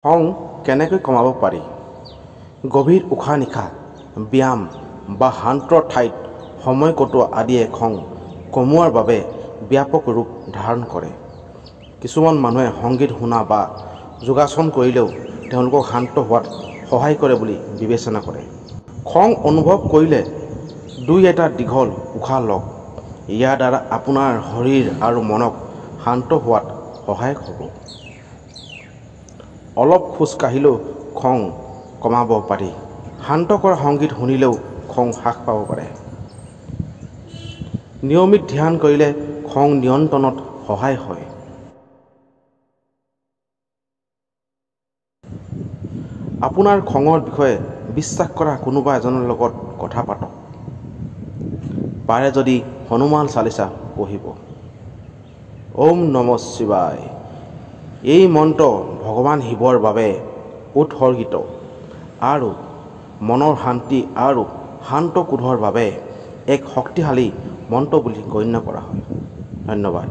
খং কেনেকৈ কমাব পাৰি? গভীৰ উশাহ নিশাহ, ব্যায়াম বা শান্ত ঠাইত সময় কটোৱা আদিয়ে খং কমোৱাৰ বাবে ব্যাপক ৰূপ ধাৰণ কৰে। কিছুমান মানুহে সংগীত শুনা বা যোগাসন কৰিলেও তেওঁলোকক শান্ত হোৱাত সহায় কৰে বুলি বিবেচনা কৰে। খং অনুভৱ কৰিলে এটা দীঘল উশাহ লওক। ইয়াৰ দ্বাৰা আপোনাৰ শৰীৰ আৰু মনক শান্ত হোৱাত সহায়ক হ'ব। অলপ খোজ কাঢ়িলেও খং কমাব পাৰি। শান্ত কৰা সংগীত শুনিলেও খং হ্ৰাস পাব পাৰে। নিয়মিত ধ্যান কৰিলে খং নিয়ন্ত্ৰণত সহায় হয়। আপোনাৰ খঙৰ বিষয়ে বিশ্বাস কৰা কোনোবা এজনৰ লগত কথা পাতক। পাৰে যদি হনুমান চালিচা পঢ়িব। ওম নমঃ শিৱায়। এই মন্ত্ৰ ভগৱান শিৱৰ বাবে উৎসৰ্গিত আৰু মনৰ শান্তি আৰু শান্ত ক্ৰোধৰ বাবে এক শক্তিশালী মন্ত্ৰ বুলি গণ্য কৰা হয়। ধন্যবাদ।